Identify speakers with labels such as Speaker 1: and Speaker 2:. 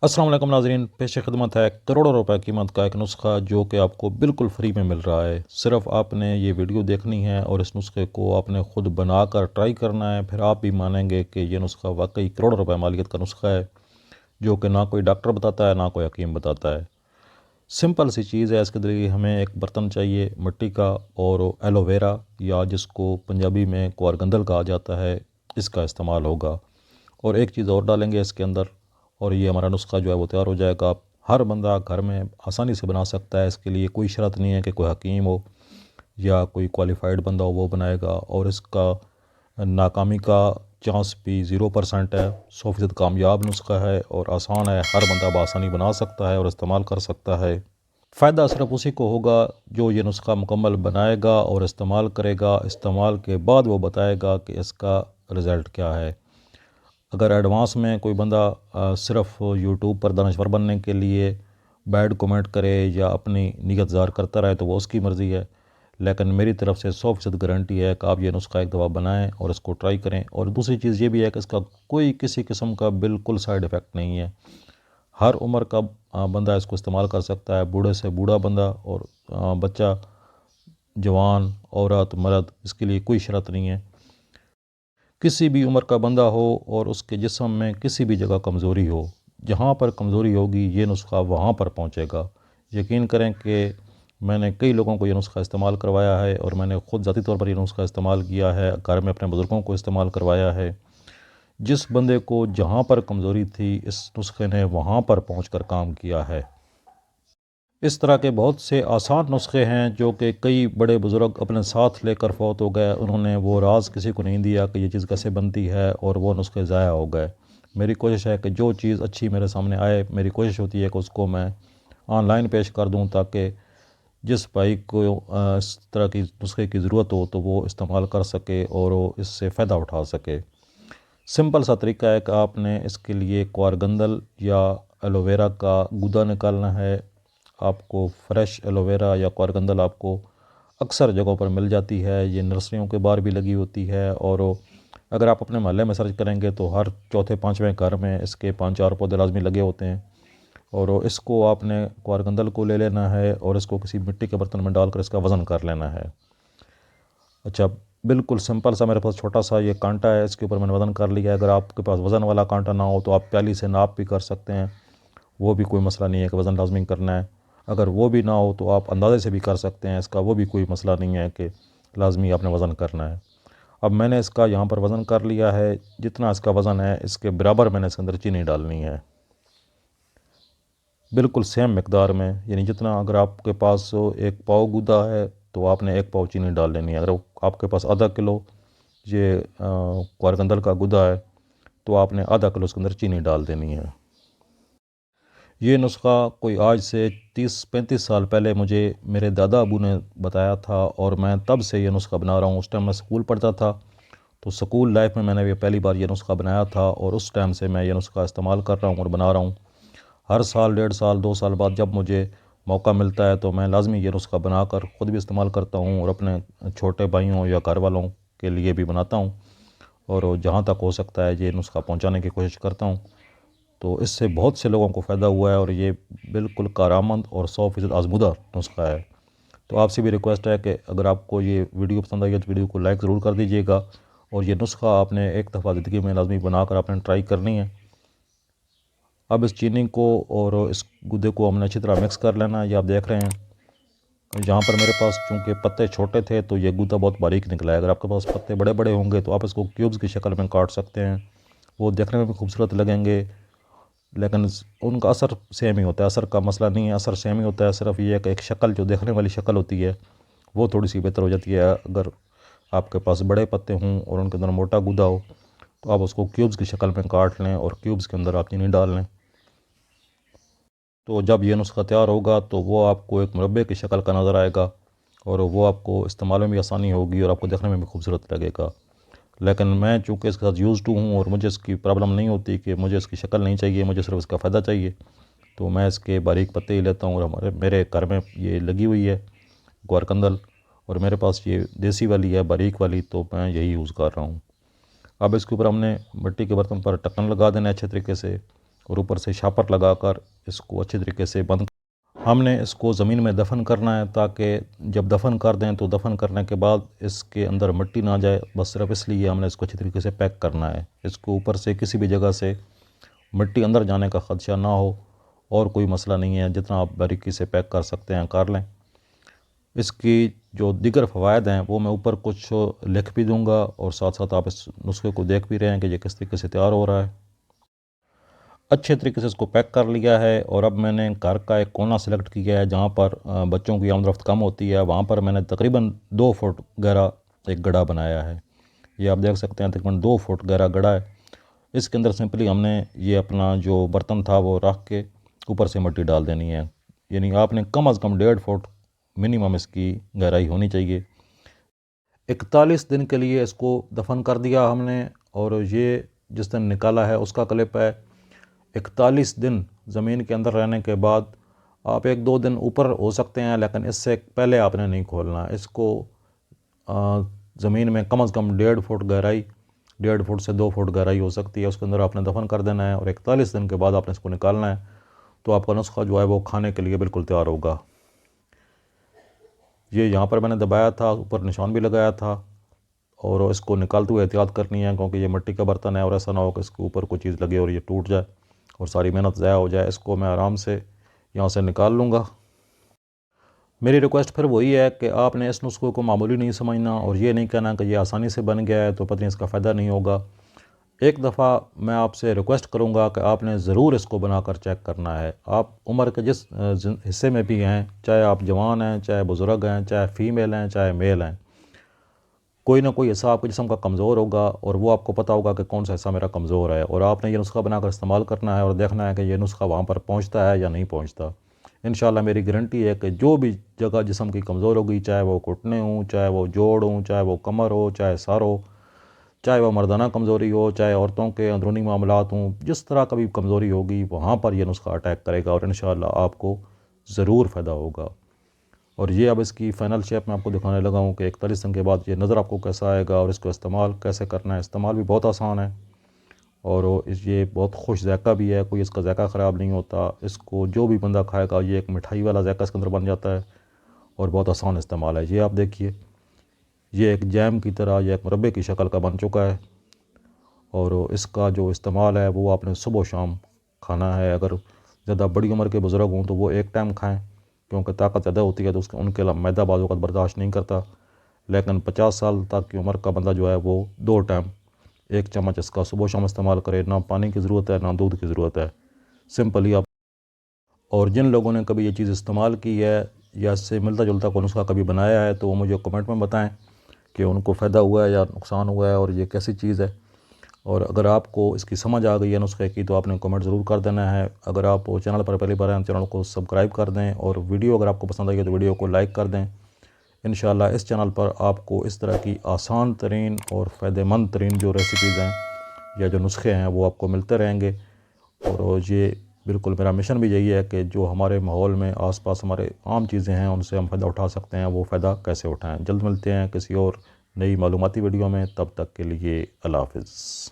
Speaker 1: السلام علیکم ناظرین، پیش خدمت ہے کروڑوں روپے قیمت کا ایک نسخہ جو کہ آپ کو بالکل فری میں مل رہا ہے۔ صرف آپ نے یہ ویڈیو دیکھنی ہے اور اس نسخے کو آپ نے خود بنا کر ٹرائی کرنا ہے، پھر آپ بھی مانیں گے کہ یہ نسخہ واقعی کروڑوں روپے مالیت کا نسخہ ہے، جو کہ نہ کوئی ڈاکٹر بتاتا ہے نہ کوئی حکیم بتاتا ہے۔ سمپل سی چیز ہے، اس کے لیے ہمیں ایک برتن چاہیے مٹی کا، اور ایلو ویرا یا جس کو پنجابی میں کوارگندل کہا جاتا ہے، اس کا استعمال ہوگا۔ اور ایک چیز اور ڈالیں گے اس کے اندر، اور یہ ہمارا نسخہ جو ہے وہ تیار ہو جائے گا۔ ہر بندہ گھر میں آسانی سے بنا سکتا ہے، اس کے لیے کوئی شرط نہیں ہے کہ کوئی حکیم ہو یا کوئی کوالیفائڈ بندہ ہو وہ بنائے گا، اور اس کا ناکامی کا چانس بھی 0% ہے۔ 100% کامیاب نسخہ ہے اور آسان ہے، ہر بندہ بآسانی بنا سکتا ہے اور استعمال کر سکتا ہے۔ فائدہ صرف اسی کو ہوگا جو یہ نسخہ مکمل بنائے گا اور استعمال کرے گا۔ استعمال کے بعد وہ بتائے گا کہ اس کا رزلٹ کیا ہے۔ اگر ایڈوانس میں کوئی بندہ صرف یوٹیوب پر دانشور بننے کے لیے بیڈ کومنٹ کرے یا اپنی نیت ظاہر کرتا رہے تو وہ اس کی مرضی ہے، لیکن میری طرف سے 100% گارنٹی ہے کہ آپ یہ نسخہ ایک دفعہ بنائیں اور اس کو ٹرائی کریں۔ اور دوسری چیز یہ بھی ہے کہ اس کا کوئی کسی قسم کا بالکل سائیڈ ایفیکٹ نہیں ہے۔ ہر عمر کا بندہ اس کو استعمال کر سکتا ہے، بوڑھے سے بوڑھا بندہ اور بچہ، جوان، عورت، مرد، اس کے لیے کوئی شرط نہیں ہے۔ کسی بھی عمر کا بندہ ہو اور اس کے جسم میں کسی بھی جگہ کمزوری ہو، جہاں پر کمزوری ہوگی یہ نسخہ وہاں پر پہنچے گا۔ یقین کریں کہ میں نے کئی لوگوں کو یہ نسخہ استعمال کروایا ہے، اور میں نے خود ذاتی طور پر یہ نسخہ استعمال کیا ہے، گھر میں اپنے بزرگوں کو استعمال کروایا ہے۔ جس بندے کو جہاں پر کمزوری تھی اس نسخے نے وہاں پر پہنچ کر کام کیا ہے۔ اس طرح کے بہت سے آسان نسخے ہیں جو کہ کئی بڑے بزرگ اپنے ساتھ لے کر فوت ہو گئے، انہوں نے وہ راز کسی کو نہیں دیا کہ یہ چیز کیسے بنتی ہے، اور وہ نسخے ضائع ہو گئے۔ میری کوشش ہے کہ جو چیز اچھی میرے سامنے آئے، میری کوشش ہوتی ہے کہ اس کو میں آن لائن پیش کر دوں، تاکہ جس بھائی کو اس طرح کی نسخے کی ضرورت ہو تو وہ استعمال کر سکے اور وہ اس سے فائدہ اٹھا سکے۔ سمپل سا طریقہ ہے کہ آپ نے اس کے لیے کوارگندل یا ایلو ویرا کا گودا نکالنا ہے۔ آپ کو فریش ایلو ویرا یا کوارگندل آپ کو اکثر جگہوں پر مل جاتی ہے، یہ نرسریوں کے باہر بھی لگی ہوتی ہے، اور اگر آپ اپنے محلے میں سرچ کریں گے تو ہر چوتھے پانچویں گھر میں اس کے 5-4 پودے لازمی لگے ہوتے ہیں۔ اور اس کو آپ نے کوارگندل کو لے لینا ہے اور اس کو کسی مٹی کے برتن میں ڈال کر اس کا وزن کر لینا ہے۔ اچھا، بالکل سمپل سا میرے پاس چھوٹا سا یہ کانٹا ہے، اس کے اوپر میں نے وزن کر لیا ہے۔ اگر آپ کے پاس وزن والا کانٹا نہ ہو تو آپ پیالی سے ناپ بھی کر سکتے ہیں، وہ بھی کوئی مسئلہ نہیں ہے کہ وزن لازمی کرنا ہے۔ اگر وہ بھی نہ ہو تو آپ اندازے سے بھی کر سکتے ہیں، اس کا وہ بھی کوئی مسئلہ نہیں ہے کہ لازمی آپ نے وزن کرنا ہے۔ اب میں نے اس کا یہاں پر وزن کر لیا ہے، جتنا اس کا وزن ہے اس کے برابر میں نے اس کے اندر چینی ڈالنی ہے، بالکل سیم مقدار میں، یعنی جتنا اگر آپ کے پاس 1 پاؤ گودا ہے تو آپ نے 1 پاؤ چینی ڈال لینی ہے۔ اگر آپ کے پاس آدھا کلو یہ کوارگندل کا گودا ہے تو آپ نے آدھا کلو اس کے اندر چینی ڈال دینی ہے۔ یہ نسخہ کوئی آج سے 30-35 سال پہلے مجھے میرے دادا ابو نے بتایا تھا، اور میں تب سے یہ نسخہ بنا رہا ہوں۔ اس ٹائم میں سکول پڑھتا تھا، تو سکول لائف میں نے یہ پہلی بار یہ نسخہ بنایا تھا، اور اس ٹائم سے میں یہ نسخہ استعمال کر رہا ہوں اور بنا رہا ہوں۔ ہر سال، 1.5 سال، 2 سال بعد جب مجھے موقع ملتا ہے تو میں لازمی یہ نسخہ بنا کر خود بھی استعمال کرتا ہوں، اور اپنے چھوٹے بھائیوں یا گھر والوں کے لیے بھی بناتا ہوں، اور جہاں تک ہو سکتا ہے یہ نسخہ پہنچانے کی کوشش کرتا ہوں۔ تو اس سے بہت سے لوگوں کو فائدہ ہوا ہے، اور یہ بالکل کارآمد اور 100% آزمودہ نسخہ ہے۔ تو آپ سے بھی ریکویسٹ ہے کہ اگر آپ کو یہ ویڈیو پسند آئی ہے تو ویڈیو کو لائک ضرور کر دیجیے گا، اور یہ نسخہ آپ نے ایک دفعہ زندگی میں لازمی بنا کر آپ نے ٹرائی کرنی ہے۔ اب اس چینی کو اور اس گودے کو ہم نے اچھی طرح مکس کر لینا ہے۔ یہ آپ دیکھ رہے ہیں، جہاں پر میرے پاس چونکہ پتے چھوٹے تھے تو یہ گودا بہت باریک نکلا ہے۔ اگر آپ کے پاس پتے بڑے بڑے ہوں گے تو آپ اس کو کیوبز کی شکل میں کاٹ سکتے ہیں، وہ دیکھنے میں بھی خوبصورت لگیں گے، لیکن ان کا اثر سیم ہی ہوتا ہے۔ اثر کا مسئلہ نہیں ہے، اثر سیم ہی ہوتا ہے، صرف یہ ہے کہ ایک شکل جو دیکھنے والی شکل ہوتی ہے وہ تھوڑی سی بہتر ہو جاتی ہے۔ اگر آپ کے پاس بڑے پتے ہوں اور ان کے اندر موٹا گودا ہو تو آپ اس کو کیوبز کی شکل میں کاٹ لیں اور کیوبز کے اندر آپ چینی ڈال لیں۔ تو جب یہ نسخہ تیار ہوگا تو وہ آپ کو ایک مربے کی شکل کا نظر آئے گا، اور وہ آپ کو استعمال میں بھی آسانی ہوگی اور آپ کو دیکھنے میں بھی خوبصورت لگے گا۔ لیکن میں چونکہ اس کے ساتھ یوز ٹو ہوں اور مجھے اس کی پرابلم نہیں ہوتی کہ مجھے اس کی شکل نہیں چاہیے، مجھے صرف اس کا فائدہ چاہیے، تو میں اس کے باریک پتے ہی لیتا ہوں، اور میرے گھر میں یہ لگی ہوئی ہے کوارگندل، اور میرے پاس یہ دیسی والی ہے باریک والی، تو میں یہی یوز کر رہا ہوں۔ اب اس کے اوپر ہم نے مٹی کے برتن پر ڈھکن لگا دینا ہے اچھے طریقے سے، اور اوپر سے شاپر لگا کر اس کو اچھی طریقے سے بند. ہم نے اس کو زمین میں دفن کرنا ہے تاکہ جب دفن کر دیں تو دفن کرنے کے بعد اس کے اندر مٹی نہ جائے، بس صرف اس لیے ہم نے اس کو اچھی طریقے سے پیک کرنا ہے. اس کو اوپر سے کسی بھی جگہ سے مٹی اندر جانے کا خدشہ نہ ہو، اور کوئی مسئلہ نہیں ہے. جتنا آپ باریکی سے پیک کر سکتے ہیں کر لیں. اس کی جو دیگر فوائد ہیں وہ میں اوپر کچھ لکھ بھی دوں گا، اور ساتھ ساتھ آپ اس نسخے کو دیکھ بھی رہے ہیں کہ یہ کس طریقے سے تیار ہو رہا ہے. اچھے طریقے سے اس کو پیک کر لیا ہے، اور اب میں نے گھر کا ایک کونا سلیکٹ کیا ہے جہاں پر بچوں کی آمد رفت کم ہوتی ہے. وہاں پر میں نے تقریباً 2 فٹ گہرا ایک گڑھا بنایا ہے. یہ آپ دیکھ سکتے ہیں تقریباً 2 فٹ گہرا گڑھا ہے. اس کے اندر سمپلی ہم نے یہ اپنا جو برتن تھا وہ رکھ کے اوپر سے مٹی ڈال دینی ہے. یعنی آپ نے کم از کم 1.5 فٹ منیمم اس کی گہرائی ہونی چاہیے. 41 دن کے لیے اس کو دفن کر دیا ہم نے، اور یہ جس دن نکالا ہے اس کا کلپ ہے. 41 دن زمین کے اندر رہنے کے بعد آپ 1-2 دن اوپر ہو سکتے ہیں، لیکن اس سے پہلے آپ نے نہیں کھولنا. اس کو زمین میں کم از کم 1.5 فٹ گہرائی، 1.5 فٹ سے 2 فٹ گہرائی ہو سکتی ہے، اس کے اندر آپ نے دفن کر دینا ہے، اور 41 دن کے بعد آپ نے اس کو نکالنا ہے. تو آپ کا نسخہ جو ہے وہ کھانے کے لیے بالکل تیار ہوگا. یہ یہاں پر میں نے دبایا تھا، اوپر نشان بھی لگایا تھا، اور اس کو نکالتے ہوئے احتیاط کرنی ہے کیونکہ یہ مٹی کا برتن ہے، اور ایسا نہ ہو کہ اس کے اوپر کوئی چیز لگے اور یہ ٹوٹ جائے اور ساری محنت ضائع ہو جائے. اس کو میں آرام سے یہاں سے نکال لوں گا. میری ریکویسٹ پھر وہی ہے کہ آپ نے اس نسخے کو معمولی نہیں سمجھنا، اور یہ نہیں کہنا کہ یہ آسانی سے بن گیا ہے تو پتہ نہیں اس کا فائدہ نہیں ہوگا. ایک دفعہ میں آپ سے ریکویسٹ کروں گا کہ آپ نے ضرور اس کو بنا کر چیک کرنا ہے. آپ عمر کے جس حصے میں بھی ہیں، چاہے آپ جوان ہیں، چاہے بزرگ ہیں، چاہے فیمیل ہیں، چاہے میل ہیں، کوئی نہ کوئی حصہ آپ کے جسم کا کمزور ہوگا، اور وہ آپ کو پتہ ہوگا کہ کون سا حصہ میرا کمزور ہے، اور آپ نے یہ نسخہ بنا کر استعمال کرنا ہے اور دیکھنا ہے کہ یہ نسخہ وہاں پر پہنچتا ہے یا نہیں پہنچتا. انشاءاللہ میری گارنٹی ہے کہ جو بھی جگہ جسم کی کمزور ہوگی، چاہے وہ گھٹنے ہوں، چاہے وہ جوڑ ہوں، چاہے وہ کمر ہو، چاہے سر ہو، چاہے وہ مردانہ کمزوری ہو، چاہے عورتوں کے اندرونی معاملات ہوں، جس طرح کا بھی کمزوری ہوگی وہاں پر یہ نسخہ اٹیک کرے گا، اور انشاءاللہ آپ کو ضرور فائدہ ہوگا. اور یہ اب اس کی فائنل شیپ میں آپ کو دکھانے لگا ہوں کہ 41 دن کے بعد یہ نظر آپ کو کیسا آئے گا، اور اس کو استعمال کیسے کرنا ہے. استعمال بھی بہت آسان ہے، اور یہ بہت خوش ذائقہ بھی ہے، کوئی اس کا ذائقہ خراب نہیں ہوتا. اس کو جو بھی بندہ کھائے گا یہ ایک مٹھائی والا ذائقہ اس کے اندر بن جاتا ہے، اور بہت آسان استعمال ہے. یہ آپ دیکھیے، یہ ایک جیم کی طرح یا ایک مربے کی شکل کا بن چکا ہے، اور اس کا جو استعمال ہے وہ آپ نے صبح و شام کھانا ہے. اگر زیادہ بڑی عمر کے بزرگ ہوں تو وہ ایک ٹائم کھائیں کیونکہ طاقت زیادہ ہوتی ہے، تو ان کے میدہ بعض اوقات برداشت نہیں کرتا. لیکن 50 سال تک کی عمر کا بندہ جو ہے وہ 2 ٹائم 1 چمچ اس کا صبح و شام استعمال کرے. نہ پانی کی ضرورت ہے، نہ دودھ کی ضرورت ہے، سمپلی آپ. اور جن لوگوں نے کبھی یہ چیز استعمال کی ہے یا اس سے ملتا جلتا کوئی نسخہ کبھی بنایا ہے تو وہ مجھے کمنٹ میں بتائیں کہ ان کو فائدہ ہوا ہے یا نقصان ہوا ہے، اور یہ کیسی چیز ہے. اور اگر آپ کو اس کی سمجھ آ گئی ہے نسخے کی تو آپ نے کمنٹ ضرور کر دینا ہے. اگر آپ چینل پر پہلی بار ہیں چینل کو سبسکرائب کر دیں، اور ویڈیو اگر آپ کو پسند آئی ہے تو ویڈیو کو لائک کر دیں. انشاءاللہ اس چینل پر آپ کو اس طرح کی آسان ترین اور فائدہ مند ترین جو ریسیپیز ہیں یا جو نسخے ہیں وہ آپ کو ملتے رہیں گے. اور یہ بالکل میرا مشن بھی یہی ہے کہ جو ہمارے ماحول میں آس پاس ہمارے عام چیزیں ہیں ان سے ہم فائدہ اٹھا سکتے ہیں، وہ فائدہ کیسے اٹھائیں. جلد ملتے ہیں کسی اور نئی معلوماتی ویڈیو میں، تب تک کے لیے اللہ حافظ.